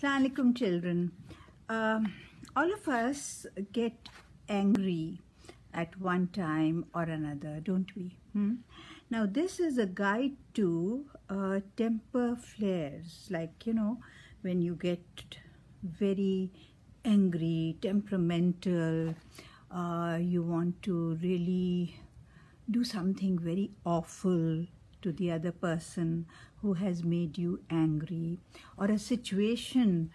Assalamu alaikum, children. All of us get angry at one time or another, don't we? Now, this is a guide to temper flares, like, when you get very angry, temperamental, you want to really do something very awful to the other person who has made you angry, or a situation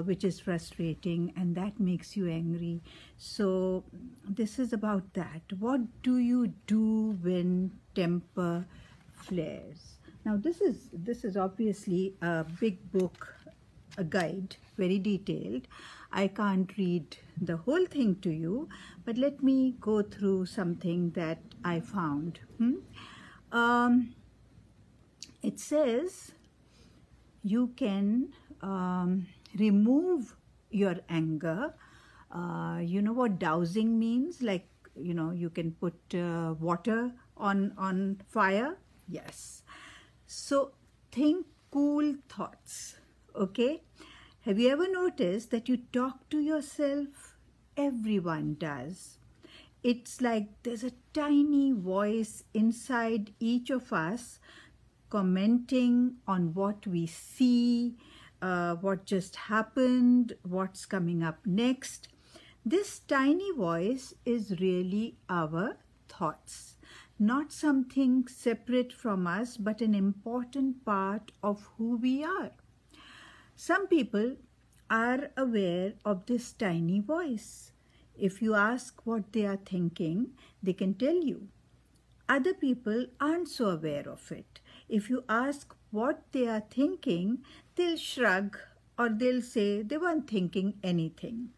which is frustrating and that makes you angry. So this is about that. What do you do when temper flares? Now this is obviously a big book, a guide, very detailed. I can't read the whole thing to you, but let me go through something that I found. It says you can remove your anger. You know what dousing means? Like, you can put water on fire. Yes. So think cool thoughts. Okay. Have you ever noticed that you talk to yourself? Everyone does. It's like there's a tiny voice inside each of us commenting on what we see, what just happened, what's coming up next. This tiny voice is really our thoughts, not something separate from us, but an important part of who we are. Some people are aware of this tiny voice. If you ask what they are thinking, they can tell you. Other people aren't so aware of it. If you ask what they are thinking, they'll shrug or they'll say they weren't thinking anything.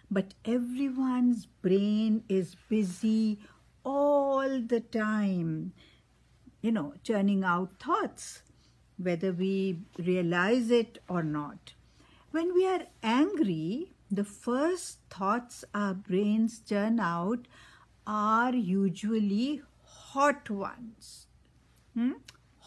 But everyone's brain is busy all the time, churning out thoughts, whether we realize it or not. When we are angry, the first thoughts our brains churn out are usually hot ones.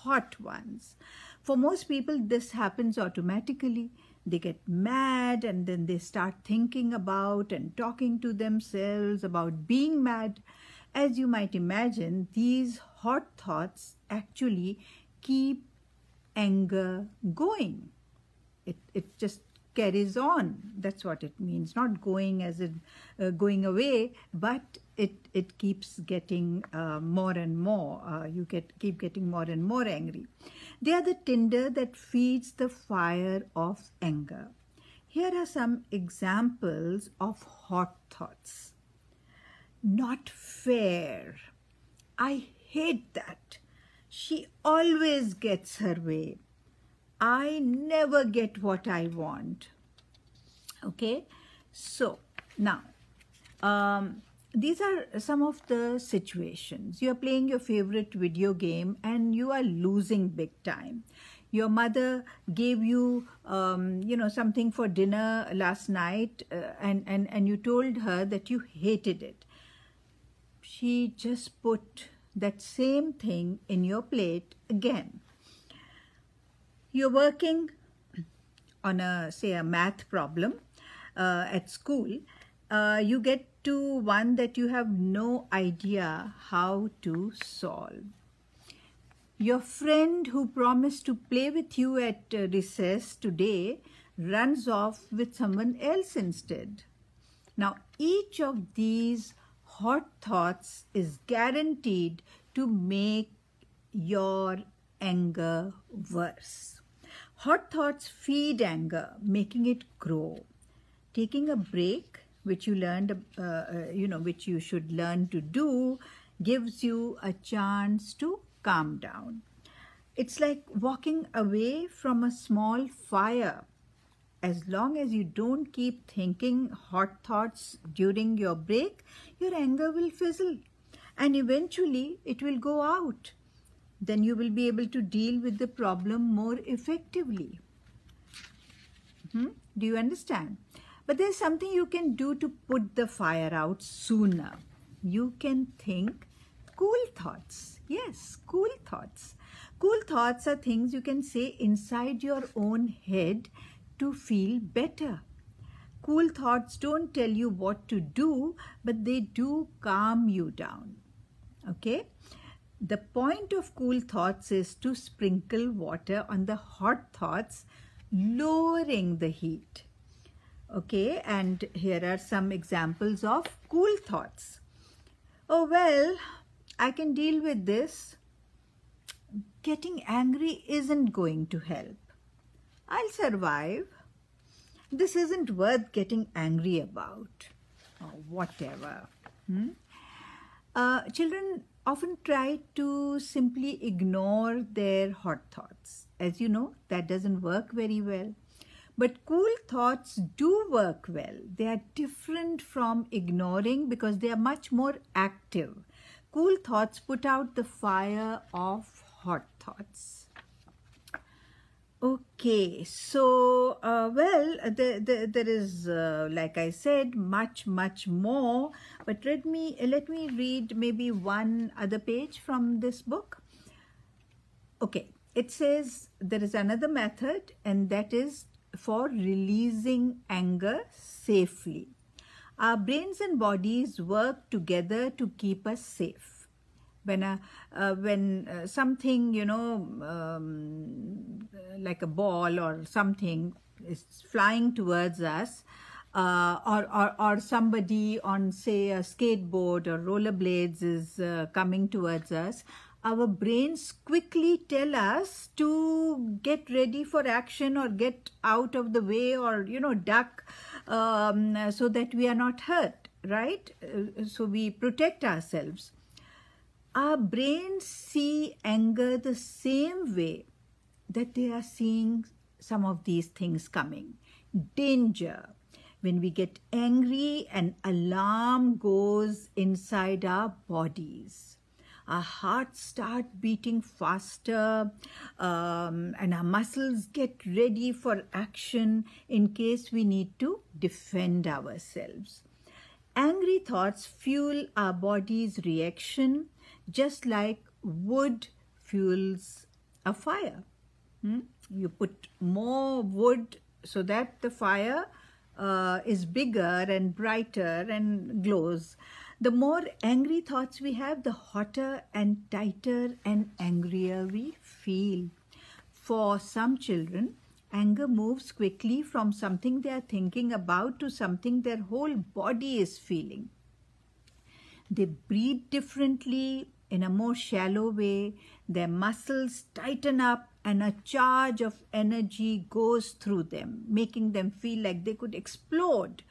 Hot ones. For most people, this happens automatically. They get mad and then they start thinking about and talking to themselves about being mad. As you might imagine, these hot thoughts actually keep anger going. It just carries on. That's what it means. Not going as in going away, but it keeps getting more and more. You keep getting more and more angry. They are the tinder that feeds the fire of anger. Here are some examples of hot thoughts. Not fair. I hate that. She always gets her way. I never get what I want. Okay, so now these are some of the situations. You are playing your favorite video game and you are losing big time. Your mother gave you, something for dinner last night and you told her that you hated it. She just put that same thing in your plate again. You're working on a math problem at school. You get to one that you have no idea how to solve. Your friend who promised to play with you at recess today runs off with someone else instead. Now, each of these hot thoughts is guaranteed to make your anger worse. Hot thoughts feed anger, making it grow. Taking a break, which you learned, which you should learn to do, gives you a chance to calm down. It's like walking away from a small fire. As long as you don't keep thinking hot thoughts during your break, your anger will fizzle and eventually it will go out. Then you will be able to deal with the problem more effectively. Do you understand? But there's something you can do to put the fire out sooner. You can think cool thoughts. Yes, cool thoughts. Cool thoughts are things you can say inside your own head to feel better. Cool thoughts don't tell you what to do, but they do calm you down. Okay? The point of cool thoughts is to sprinkle water on the hot thoughts, lowering the heat. Okay, and here are some examples of cool thoughts. Oh, well, I can deal with this. Getting angry isn't going to help. I'll survive. This isn't worth getting angry about. Or whatever. Children often try to simply ignore their hot thoughts. As you know, that doesn't work very well. But cool thoughts do work well. They are different from ignoring because they are much more active. Cool thoughts put out the fire of hot thoughts. Okay, so, there is, like I said, much more. But let me read maybe one other page from this book. Okay, it says there is another method, and that is for releasing anger safely. Our brains and bodies work together to keep us safe. When something, like a ball or something is flying towards us, or somebody on, say, a skateboard or rollerblades is coming towards us, our brains quickly tell us to get ready for action or get out of the way or, duck, so that we are not hurt, right? So we protect ourselves. Our brains see anger the same way that they are seeing some of these things coming. Danger. When we get angry, an alarm goes inside our bodies. Our hearts start beating faster, and our muscles get ready for action in case we need to defend ourselves. Angry thoughts fuel our body's reaction, just like wood fuels a fire. You put more wood so that the fire is bigger and brighter and glows. The more angry thoughts we have, the hotter and tighter and angrier we feel. For some children, anger moves quickly from something they are thinking about to something their whole body is feeling. They breathe differently, in a more shallow way. Their muscles tighten up and a charge of energy goes through them, making them feel like they could explode.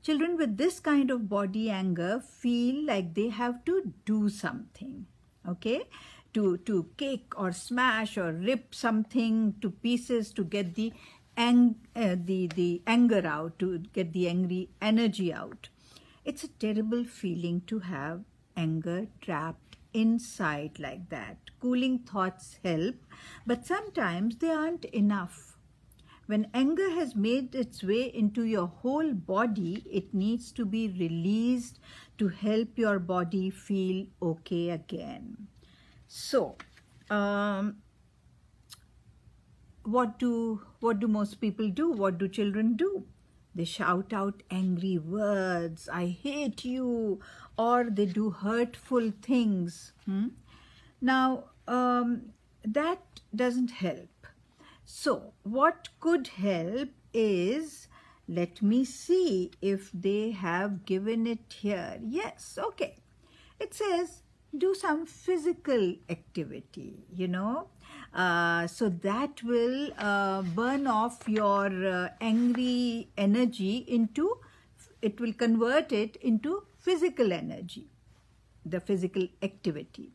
Children with this kind of body anger feel like they have to do something, okay? To kick or smash or rip something to pieces to get the anger out, to get the angry energy out. It's a terrible feeling to have anger trapped inside like that. Cooling thoughts help, but sometimes they aren't enough. When anger has made its way into your whole body, it needs to be released to help your body feel okay again. So, what do most people do? What do children do? They shout out angry words, I hate you, or they do hurtful things. Now, that doesn't help. So, what could help is, let me see if they have given it here. Yes, okay. It says, do some physical activity, so that will burn off your angry energy it will convert it into physical energy, the physical activity.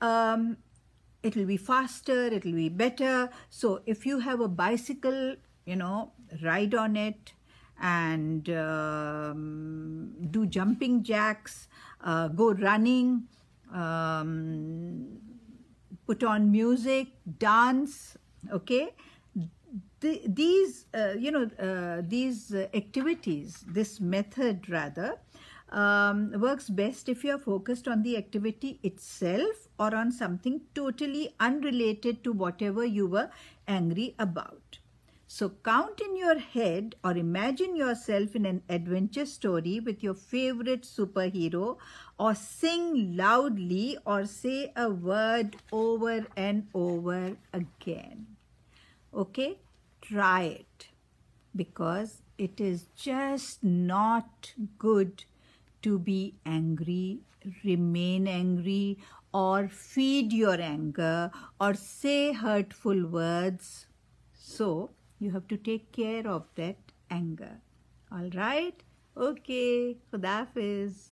It will be faster, it will be better. So if you have a bicycle, ride on it and do jumping jacks, go running, put on music, dance, okay? These activities, this method rather, works best if you are focused on the activity itself or on something totally unrelated to whatever you were angry about. So count in your head or imagine yourself in an adventure story with your favorite superhero, or sing loudly or say a word over and over again. Okay, try it, because it is just not good to be angry, remain angry, or feed your anger, or say hurtful words. So you have to take care of that anger. All right? Okay. Khuda Hafiz.